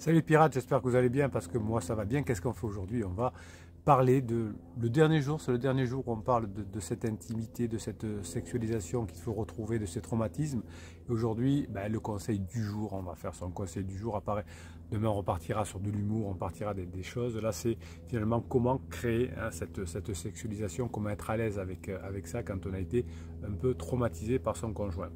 Salut pirates, j'espère que vous allez bien parce que moi ça va bien. Qu'est-ce qu'on fait aujourd'hui? On va parler de le dernier jour, c'est le dernier jour où on parle de cette intimité, de cette sexualisation qu'il faut retrouver, de ces traumatismes. Et aujourd'hui, le conseil du jour, on va faire son conseil du jour apparaît. Demain on repartira sur de l'humour, on partira des choses. Là c'est finalement comment créer cette sexualisation, comment être à l'aise avec ça quand on a été un peu traumatisé par son conjoint.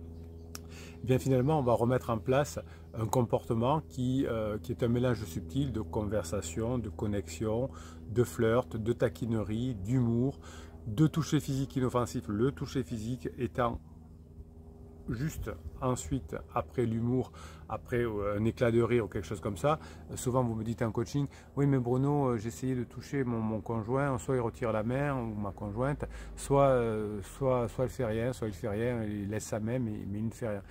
Bien finalement, on va remettre en place un comportement qui est un mélange subtil de conversation, de connexion, de flirt, de taquinerie, d'humour, de toucher physique inoffensif. Le toucher physique étant juste ensuite, après l'humour, après un éclat de rire ou quelque chose comme ça, souvent vous me dites en coaching, oui mais Bruno, j'ai essayé de toucher mon conjoint, soit il retire la main ou ma conjointe, soit elle fait rien, soit il fait rien, il laisse sa main mais il ne fait rien.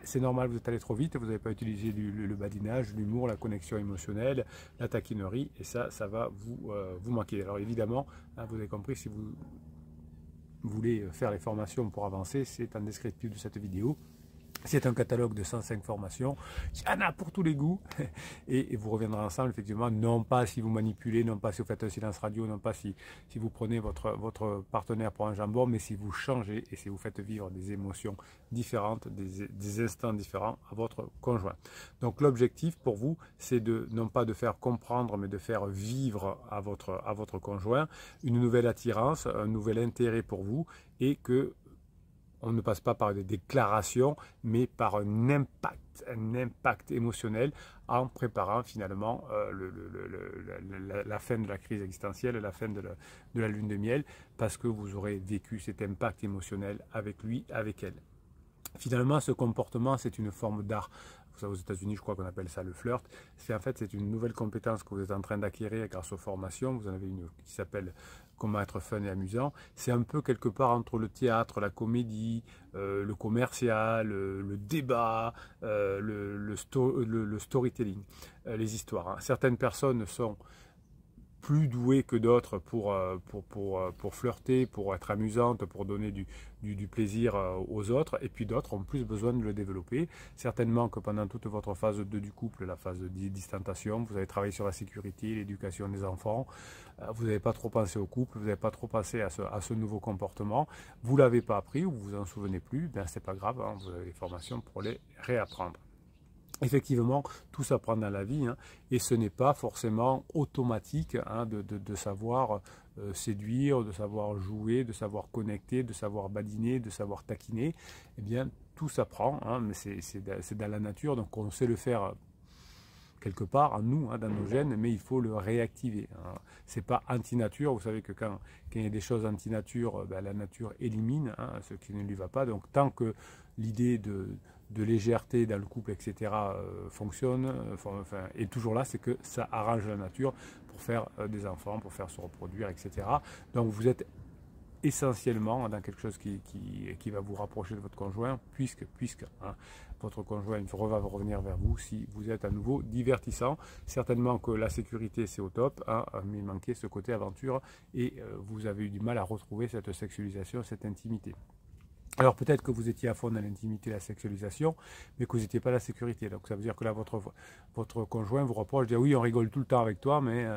C'est normal, vous êtes allé trop vite, vous n'avez pas utilisé le badinage, l'humour, la connexion émotionnelle, la taquinerie, et ça va vous manquer. Alors évidemment, vous avez compris, si vous voulez faire les formations pour avancer, c'est en descriptif de cette vidéo. C'est un catalogue de 105 formations, il y en a pour tous les goûts, et vous reviendrez ensemble, effectivement, non pas si vous manipulez, non pas si vous faites un silence radio, non pas si vous prenez votre partenaire pour un jambon, mais si vous changez et si vous faites vivre des émotions différentes, des instants différents à votre conjoint. Donc l'objectif pour vous, c'est non pas de faire comprendre, mais de faire vivre à votre conjoint une nouvelle attirance, un nouvel intérêt pour vous, et que on ne passe pas par des déclarations, mais par un impact émotionnel en préparant finalement la fin de la crise existentielle, la fin de la lune de miel, parce que vous aurez vécu cet impact émotionnel avec lui, avec elle. Finalement, ce comportement, c'est une forme d'art. Aux États-Unis, je crois qu'on appelle ça le flirt. En fait, c'est une nouvelle compétence que vous êtes en train d'acquérir grâce aux formations. Vous en avez une qui s'appelle comment être fun et amusant. C'est un peu quelque part entre le théâtre, la comédie, le commercial, le débat, le storytelling, les histoires. Certaines personnes sont plus douées que d'autres pour flirter, pour être amusante, pour donner du plaisir aux autres, et puis d'autres ont plus besoin de le développer. Certainement que pendant toute votre phase 2 du couple, la phase de distanciation, vous avez travaillé sur la sécurité, l'éducation des enfants, vous n'avez pas trop pensé au couple, vous n'avez pas trop pensé à ce nouveau comportement, vous ne l'avez pas appris ou vous vous en souvenez plus, c'est pas grave, vous avez des formations pour les réapprendre. Effectivement, tout s'apprend dans la vie, et ce n'est pas forcément automatique de savoir séduire, de savoir jouer, de savoir connecter, de savoir badiner, de savoir taquiner. Eh bien, tout s'apprend, mais c'est dans la nature, donc on sait le faire quelque part en nous, dans nos gènes, mais il faut le réactiver. C'est pas anti-nature, vous savez que quand il y a des choses anti-nature, la nature élimine ce qui ne lui va pas, donc tant que l'idée de légèreté dans le couple, etc., fonctionne, est toujours là, c'est que ça arrange la nature pour faire des enfants, pour faire se reproduire, etc. Donc vous êtes essentiellement dans quelque chose qui va vous rapprocher de votre conjoint, puisque votre conjoint va revenir vers vous si vous êtes à nouveau divertissant. Certainement que la sécurité c'est au top, mais il manquait ce côté aventure et vous avez eu du mal à retrouver cette sexualisation, cette intimité. Alors peut-être que vous étiez à fond dans l'intimité et la sexualisation, mais que vous n'étiez pas à la sécurité. Donc ça veut dire que là, votre conjoint vous reproche, dit oui, on rigole tout le temps avec toi, mais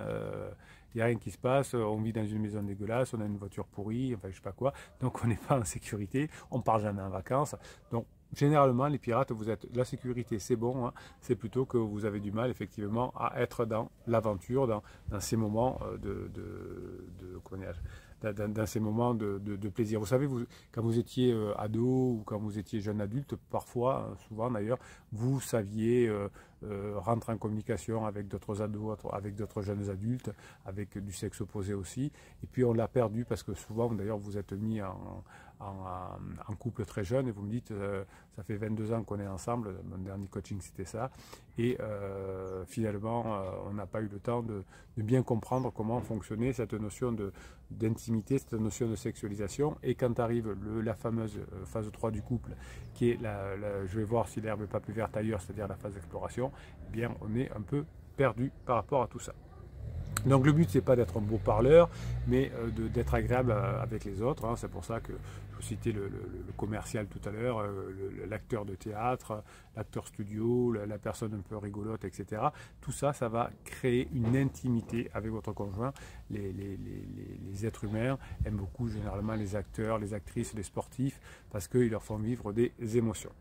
il n'y a rien qui se passe, on vit dans une maison dégueulasse, on a une voiture pourrie, enfin je sais pas quoi, donc on n'est pas en sécurité, on part jamais en vacances. Donc généralement, les pirates, la sécurité c'est bon, c'est plutôt que vous avez du mal effectivement à être dans l'aventure, dans ces moments dans ces moments de plaisir. Vous savez, quand vous étiez ado ou quand vous étiez jeune adulte, parfois, souvent d'ailleurs, vous saviez rentrer en communication avec d'autres ados, avec d'autres jeunes adultes, avec du sexe opposé aussi. Et puis on l'a perdu parce que souvent, d'ailleurs, vous êtes mis en couple très jeune et vous me dites, ça fait 22 ans qu'on est ensemble, mon dernier coaching c'était ça, et finalement, on n'a pas eu le temps de bien comprendre comment fonctionnait cette notion d'intimité, cette notion de sexualisation, et quand arrive la fameuse phase 3 du couple, qui est je vais voir si l'herbe n'est pas plus verte ailleurs, c'est-à-dire la phase d'exploration, eh bien on est un peu perdu par rapport à tout ça. Donc le but, c'est pas d'être un beau parleur, mais d'être agréable avec les autres, hein. C'est pour ça que je citais le commercial tout à l'heure, l'acteur de théâtre, l'acteur studio, la personne un peu rigolote, etc. Tout ça, ça va créer une intimité avec votre conjoint. Les êtres humains aiment beaucoup généralement les acteurs, les actrices, les sportifs, parce qu'ils leur font vivre des émotions.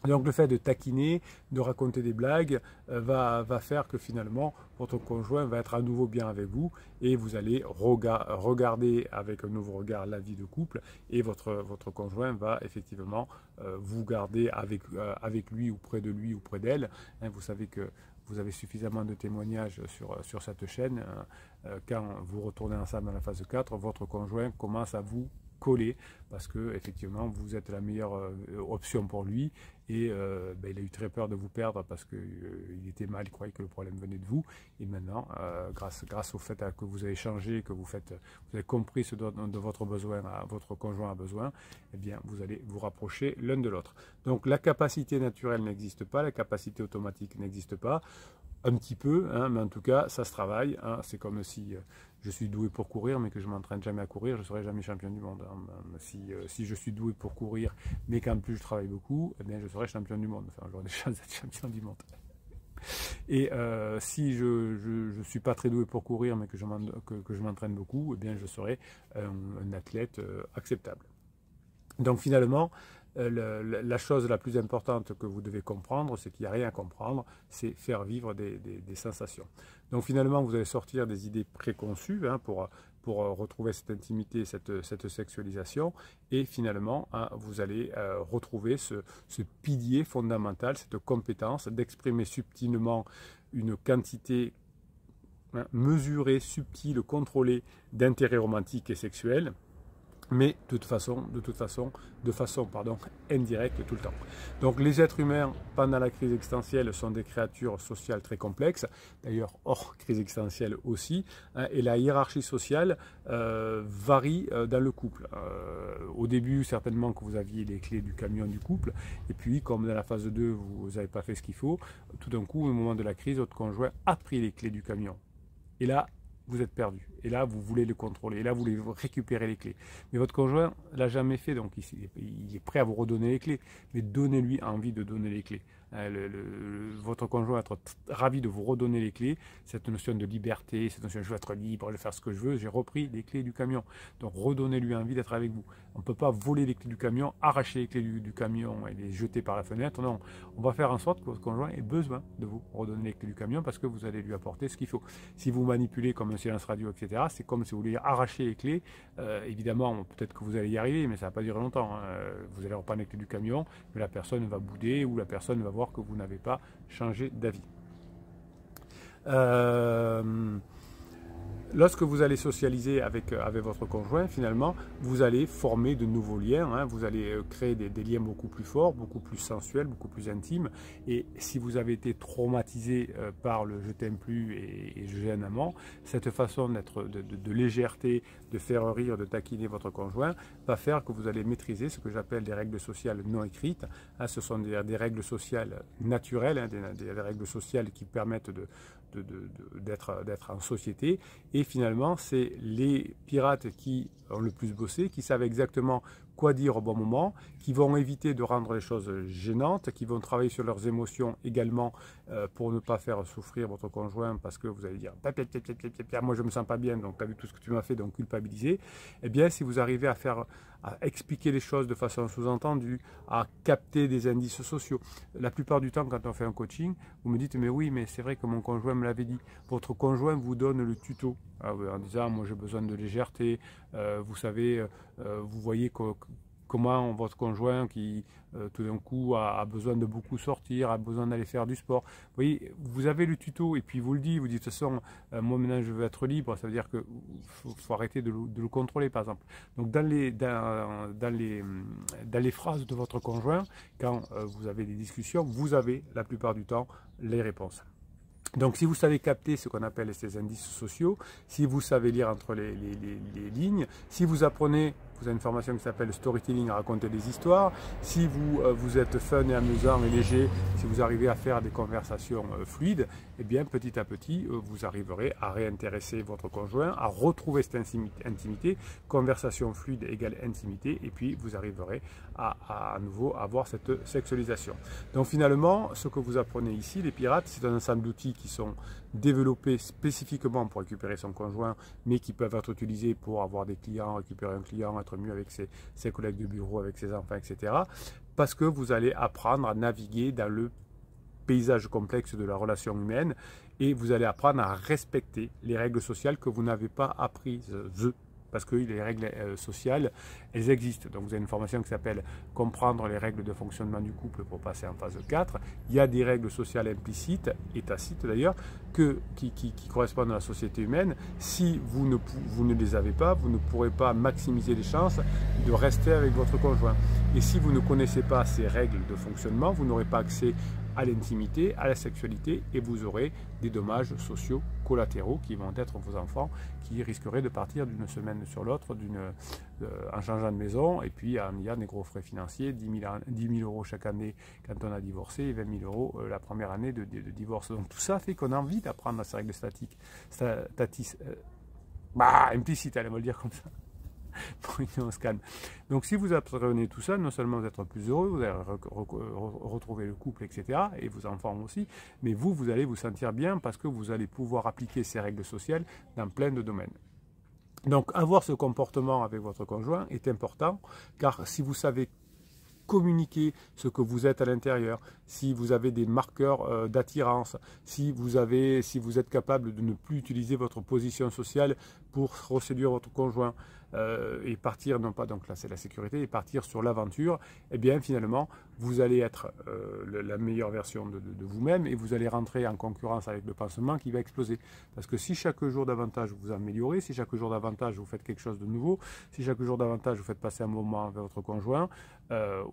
Donc le fait de taquiner, de raconter des blagues va faire que finalement votre conjoint va être à nouveau bien avec vous et vous allez regarder avec un nouveau regard la vie de couple et votre conjoint va effectivement vous garder avec lui ou près de lui ou près d'elle. Hein, vous savez que vous avez suffisamment de témoignages sur cette chaîne. Quand vous retournez ensemble dans la phase 4, votre conjoint commence à vous coller parce que effectivement vous êtes la meilleure option pour lui et il a eu très peur de vous perdre parce qu'il était mal, il croyait que le problème venait de vous et maintenant grâce au fait que vous avez changé, que vous avez compris ce dont votre conjoint a besoin, eh bien vous allez vous rapprocher l'un de l'autre. Donc la capacité naturelle n'existe pas, la capacité automatique n'existe pas. Un petit peu, hein, mais en tout cas, ça se travaille. Hein. C'est comme si je suis doué pour courir, mais que je ne m'entraîne jamais à courir, je ne serai jamais champion du monde. Hein. Si je suis doué pour courir, mais qu'en plus je travaille beaucoup, eh bien, je serai champion du monde. Enfin, j'aurai des chances d'être champion du monde. Et si je ne suis pas très doué pour courir, mais que je m'entraîne beaucoup, eh bien, je serai un athlète acceptable. Donc finalement, la chose la plus importante que vous devez comprendre, c'est qu'il n'y a rien à comprendre, c'est faire vivre des sensations. Donc finalement, vous allez sortir des idées préconçues hein, pour retrouver cette intimité, cette sexualisation, et finalement, hein, vous allez retrouver ce pilier fondamental, cette compétence d'exprimer subtilement une quantité mesurée, subtile, contrôlée d'intérêt romantique et sexuel, mais de façon indirecte tout le temps. Donc les êtres humains, pendant la crise existentielle, sont des créatures sociales très complexes, d'ailleurs hors crise existentielle aussi, hein, et la hiérarchie sociale varie dans le couple. Au début, certainement que vous aviez les clés du camion du couple, et puis comme dans la phase 2, vous n'avez pas fait ce qu'il faut, tout d'un coup, au moment de la crise, votre conjoint a pris les clés du camion. Et là, vous êtes perdu. Et là, vous voulez le contrôler. Et là, vous voulez récupérer les clés. Mais votre conjoint ne l'a jamais fait, donc il est prêt à vous redonner les clés. Mais donnez-lui envie de donner les clés. Votre conjoint va être ravi de vous redonner les clés. Cette notion de liberté, cette notion de je veux être libre, de faire ce que je veux, j'ai repris les clés du camion. Donc redonnez-lui envie d'être avec vous. On ne peut pas voler les clés du camion, arracher les clés du camion et les jeter par la fenêtre. Non, on va faire en sorte que votre conjoint ait besoin de vous redonner les clés du camion parce que vous allez lui apporter ce qu'il faut. Si vous manipulez comme un silence radio, etc., c'est comme si vous vouliez arracher les clés. Évidemment, peut-être que vous allez y arriver, mais ça ne va pas durer longtemps. Hein. Vous allez reprendre les clés du camion, mais la personne va bouder ou la personne va voir que vous n'avez pas changé d'avis. Lorsque vous allez socialiser avec votre conjoint, finalement, vous allez former de nouveaux liens, hein, vous allez créer des liens beaucoup plus forts, beaucoup plus sensuels, beaucoup plus intimes. Et si vous avez été traumatisé par le je t'aime plus et je gêne amant, cette façon d'être de légèreté, de faire rire, de taquiner votre conjoint, va faire que vous allez maîtriser ce que j'appelle des règles sociales non écrites. Hein, ce sont des règles sociales naturelles, hein, des règles sociales qui permettent d'être en société. Et finalement, c'est les pirates qui ont le plus bossé, qui savent exactement quoi dire au bon moment, qui vont éviter de rendre les choses gênantes, qui vont travailler sur leurs émotions également pour ne pas faire souffrir votre conjoint parce que vous allez dire moi je me sens pas bien, donc tu as vu tout ce que tu m'as fait, donc culpabiliser. Eh bien, si vous arrivez à expliquer les choses de façon sous-entendue, à capter des indices sociaux. La plupart du temps, quand on fait un coaching, vous me dites mais oui, mais c'est vrai que mon conjoint me l'avait dit. Votre conjoint vous donne le tuto en disant moi j'ai besoin de légèreté, vous savez, vous voyez comment votre conjoint qui tout d'un coup a besoin de beaucoup sortir, a besoin d'aller faire du sport. Vous voyez, vous avez le tuto et puis vous le dites, vous dites de toute façon, moi maintenant je veux être libre, ça veut dire qu'il faut arrêter de le contrôler par exemple. Donc dans les phrases de votre conjoint, quand vous avez des discussions, vous avez la plupart du temps les réponses. Donc si vous savez capter ce qu'on appelle ces indices sociaux, si vous savez lire entre les lignes, si vous apprenez vous avez une formation qui s'appelle Storytelling, à raconter des histoires. Si vous êtes fun et amusant et léger, si vous arrivez à faire des conversations fluides, eh bien petit à petit, vous arriverez à réintéresser votre conjoint, à retrouver cette intimité. Conversation fluide égale intimité, et puis vous arriverez à nouveau avoir cette sexualisation. Donc finalement, ce que vous apprenez ici, les pirates, c'est un ensemble d'outils qui sont développés spécifiquement pour récupérer son conjoint, mais qui peuvent être utilisés pour avoir des clients, récupérer un client, être mieux avec ses collègues de bureau, avec ses enfants, etc. Parce que vous allez apprendre à naviguer dans le paysage complexe de la relation humaine, et vous allez apprendre à respecter les règles sociales que vous n'avez pas apprises. Parce que les règles sociales, elles existent. Donc vous avez une formation qui s'appelle « Comprendre les règles de fonctionnement du couple » pour passer en phase 4. Il y a des règles sociales implicites, et tacites d'ailleurs, qui correspondent à la société humaine. Si vous ne les avez pas, vous ne pourrez pas maximiser les chances de rester avec votre conjoint. Et si vous ne connaissez pas ces règles de fonctionnement, vous n'aurez pas accès à l'intimité, à la sexualité, et vous aurez des dommages sociaux collatéraux qui vont être vos enfants, qui risqueraient de partir d'une semaine sur l'autre en changeant de maison, et puis en ayant des gros frais financiers, 10 000 euros chaque année quand on a divorcé, et 20 000 euros la première année de divorce. Donc tout ça fait qu'on a envie d'apprendre ces règles implicites, allez, on va le dire comme ça. On se calme. Donc si vous apprenez tout ça, non seulement vous êtes plus heureux, vous allez retrouver le couple, etc., et vos enfants aussi, mais vous allez vous sentir bien parce que vous allez pouvoir appliquer ces règles sociales dans plein de domaines. Donc avoir ce comportement avec votre conjoint est important, car si vous savez communiquer ce que vous êtes à l'intérieur, si vous avez des marqueurs d'attirance, si vous êtes capable de ne plus utiliser votre position sociale pour reséduire votre conjoint et partir, non pas, donc là c'est la sécurité, et partir sur l'aventure, eh bien finalement vous allez être la meilleure version de vous-même, et vous allez rentrer en concurrence avec le pansement qui va exploser. Parce que si chaque jour davantage vous améliorez, si chaque jour davantage vous faites quelque chose de nouveau, si chaque jour davantage vous faites passer un moment avec votre conjoint,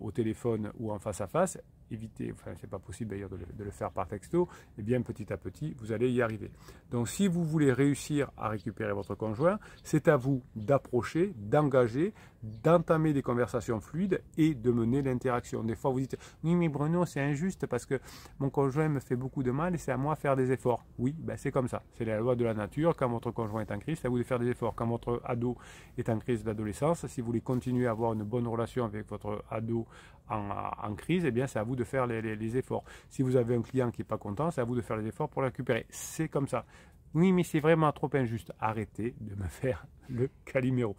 au téléphone ou en face à face, évitez, enfin c'est pas possible d'ailleurs de le faire par texto, et bien petit à petit vous allez y arriver. Donc si vous voulez réussir à récupérer votre conjoint, c'est à vous d'approcher, d'engager, d'entamer des conversations fluides et de mener l'interaction. Des fois vous dites « Oui mais Bruno c'est injuste parce que mon conjoint me fait beaucoup de mal et c'est à moi de faire des efforts. » Oui, ben c'est comme ça, c'est la loi de la nature. Quand votre conjoint est en crise, c'est à vous de faire des efforts. Quand votre ado est en crise d'adolescence, si vous voulez continuer à avoir une bonne relation avec votre ado en crise, eh bien c'est à vous de faire les efforts. Si vous avez un client qui n'est pas content, c'est à vous de faire les efforts pour le récupérer. C'est comme ça. Oui mais c'est vraiment trop injuste. Arrêtez de me faire le Calimero.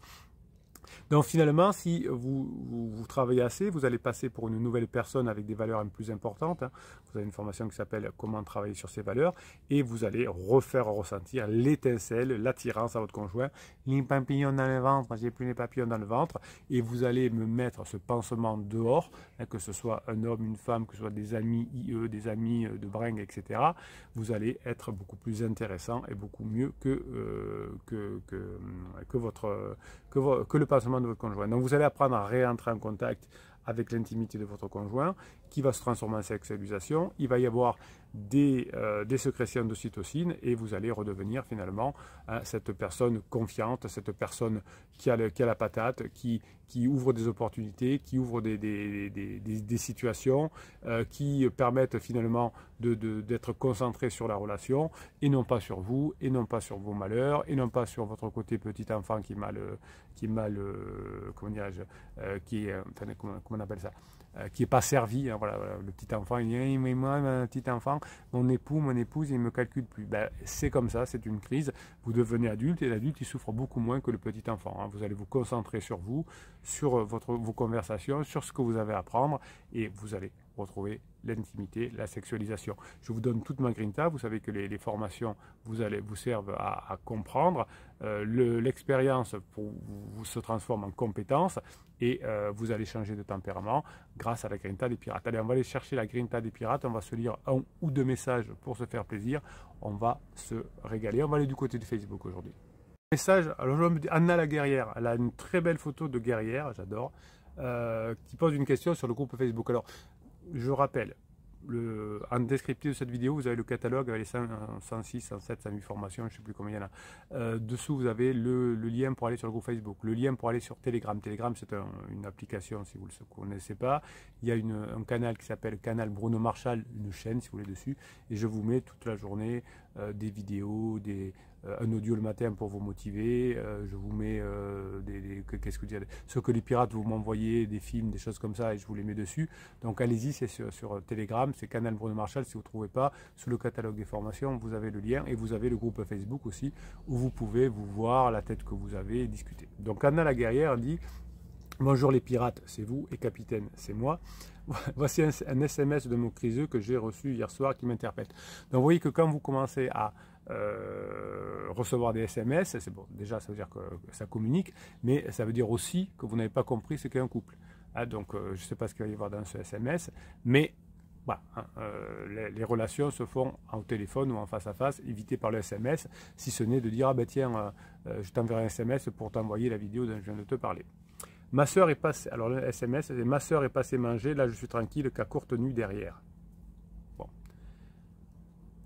Donc finalement, si vous travaillez assez, vous allez passer pour une nouvelle personne avec des valeurs plus importantes. Vous avez une formation qui s'appelle « Comment travailler sur ces valeurs » et vous allez refaire ressentir l'étincelle, l'attirance à votre conjoint. Les papillons dans le ventre, j'ai plus les papillons dans le ventre, et vous allez me mettre ce pansement dehors, que ce soit un homme, une femme, que ce soit des amis IE, des amis de bringue, etc. Vous allez être beaucoup plus intéressant et beaucoup mieux que le pansement de votre conjoint. Donc vous allez apprendre à réentrer en contact avec l'intimité de votre conjoint, qui va se transformer en sexualisation. Il va y avoir des sécrétions d'ocytocine, et vous allez redevenir finalement cette personne confiante, cette personne qui a la patate, qui ouvre des opportunités, qui ouvre des situations, qui permettent finalement d'être concentré sur la relation, et non pas sur vous, et non pas sur vos malheurs, et non pas sur votre côté petit enfant comment on appelle ça, qui n'est pas servi, hein, voilà, le petit enfant, il dit mais moi, mon petit enfant, mon épouse, il ne me calcule plus. Ben, c'est comme ça, c'est une crise, vous devenez adulte, et l'adulte il souffre beaucoup moins que le petit enfant, hein. Vous allez vous concentrer sur vous, sur vos conversations, sur ce que vous avez à apprendre, et vous allez retrouver l'intimité, la sexualisation. Je vous donne toute ma grinta, vous savez que les formations vous servent à comprendre, l'expérience vous se transforme en compétence, et vous allez changer de tempérament grâce à la grinta des pirates. Allez, on va aller chercher la grinta des pirates, on va se lire un ou deux messages pour se faire plaisir, on va se régaler. On va aller du côté de Facebook aujourd'hui. Message, alors je me dis Anna la guerrière, elle a une très belle photo de guerrière, j'adore, qui pose une question sur le groupe Facebook. Alors, je rappelle, en descriptif de cette vidéo, vous avez le catalogue avec les 106, 107, 108 formations, je ne sais plus combien il y en a. Dessous, vous avez le lien pour aller sur le groupe Facebook, le lien pour aller sur Telegram. Telegram, c'est une application, si vous ne le connaissez pas. Il y a un canal qui s'appelle Canal Bruno Marchal, une chaîne, si vous voulez, dessus. Et je vous mets toute la journée des vidéos, un audio le matin pour vous motiver. Je vous mets ce que les pirates vous m'envoyez, des films, des choses comme ça, et je vous les mets dessus. Donc allez-y, c'est sur Telegram, c'est Canal Bruno Marchal. Si vous ne trouvez pas, sous le catalogue des formations, vous avez le lien, et vous avez le groupe Facebook aussi, où vous pouvez vous voir la tête que vous avez et discuter. Donc Anna la guerrière dit: bonjour les pirates, c'est vous, et capitaine, c'est moi. Voici un SMS de mon criseux que j'ai reçu hier soir qui m'interpelle. Donc vous voyez que quand vous commencez à recevoir des SMS, c'est bon, déjà ça veut dire que ça communique, mais ça veut dire aussi que vous n'avez pas compris ce qu'est un couple. Donc je ne sais pas ce qu'il va y avoir dans ce SMS, mais voilà, les relations se font au téléphone ou en face à face, évitées par le SMS, si ce n'est de dire: ah ben tiens, je t'enverrai un SMS pour t'envoyer la vidéo dont je viens de te parler. Ma soeur est passée, alors le SMS, c'est: ma soeur est passée manger, là je suis tranquille, qu'à courte nuit derrière. Bon.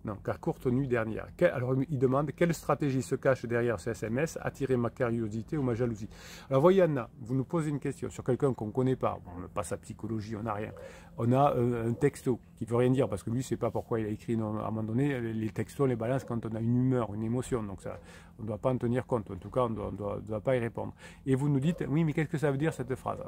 Non, qu'à courte nuit dernière. Alors il demande: quelle stratégie se cache derrière ce SMS? Attirer ma curiosité ou ma jalousie? Alors voyez Anna, vous nous posez une question sur quelqu'un qu'on ne connaît pas, bon, on n'a pas sa psychologie, on n'a rien. On a un texto qui ne veut rien dire, parce que lui, je ne sait pas pourquoi il a écrit, non, à un moment donné, les textos, les balances quand on a une humeur, une émotion, donc ça, on ne doit pas en tenir compte, en tout cas on ne doit pas y répondre. Et vous nous dites: oui, mais qu'est-ce que ça veut dire cette phrase?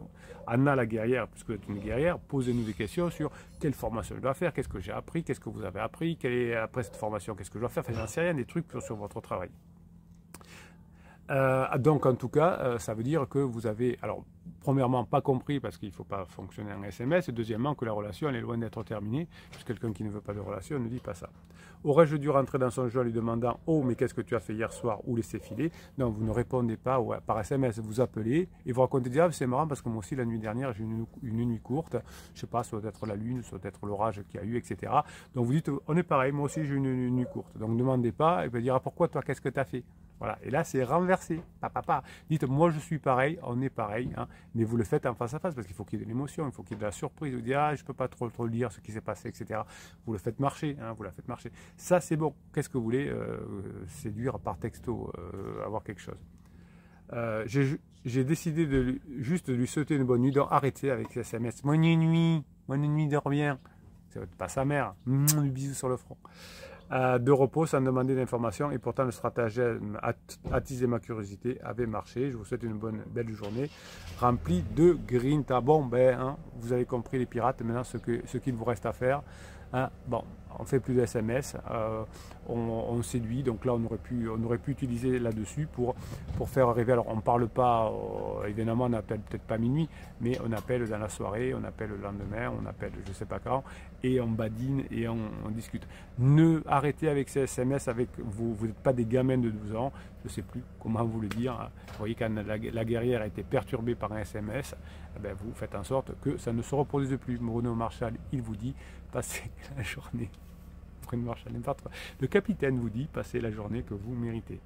Anna la guerrière, puisque vous êtes une guerrière, posez-nous des questions sur quelle formation je dois faire, qu'est-ce que j'ai appris, qu'est-ce que vous avez appris, après cette formation, qu'est-ce que je dois faire, enfin j'en sais rien, des trucs sur votre travail. Donc en tout cas, ça veut dire que vous avez, alors premièrement, pas compris parce qu'il ne faut pas fonctionner en SMS, et deuxièmement que la relation elle est loin d'être terminée, puisque quelqu'un qui ne veut pas de relation ne dit pas ça. Aurais-je dû rentrer dans son jeu en lui demandant: oh mais qu'est-ce que tu as fait hier soir, ou laisser filer? Non, vous ne répondez pas, ouais, par SMS, vous appelez et vous racontez: ah c'est marrant parce que moi aussi la nuit dernière j'ai eu une nuit courte, je ne sais pas, soit d'être la lune, soit d'être l'orage qu'il y a eu, etc. Donc vous dites: on est pareil, moi aussi j'ai eu une nuit courte. Donc ne demandez pas, et vous dire: ah, pourquoi toi, qu'est-ce que tu as fait? Voilà, et là c'est renversé. Dites: moi je suis pareil, on est pareil, hein, mais vous le faites en face à face parce qu'il faut qu'il y ait de l'émotion, il faut qu'il y ait de la surprise. Vous dites: ah, je ne peux pas trop lire ce qui s'est passé, etc. Vous le faites marcher, hein, vous la faites marcher. Ça c'est bon. Qu'est-ce que vous voulez séduire par texto, avoir quelque chose? J'ai décidé juste de lui souhaiter une bonne nuit, donc arrêtez avec les SMS. Bonne nuit, dors bien. C'est pas sa mère. Bisous sur le front. De repos sans demander d'informations, et pourtant le stratagème attisé ma curiosité avait marché. Je vous souhaite une belle journée remplie de grinta. Bon ben, hein, vous avez compris les pirates, maintenant ce qu'il vous reste à faire. Hein, bon, on fait plus de SMS, on séduit, donc là on aurait pu utiliser là-dessus pour faire arriver. Alors on ne parle pas, évidemment on n'appelle peut-être pas minuit, mais on appelle dans la soirée, on appelle le lendemain, on appelle je ne sais pas quand, et on badine et on discute. Ne arrêtez avec ces SMS, vous n'êtes pas des gamins de 12 ans, je ne sais plus comment vous le dire. Hein. Vous voyez, quand la guerrière a été perturbée par un SMS, eh bien, vous faites en sorte que ça ne se reproduise plus. Bruno Marchal, il vous dit: passez la journée. Bruno Marchal, n'importe quoi. Le capitaine vous dit: passez la journée que vous méritez.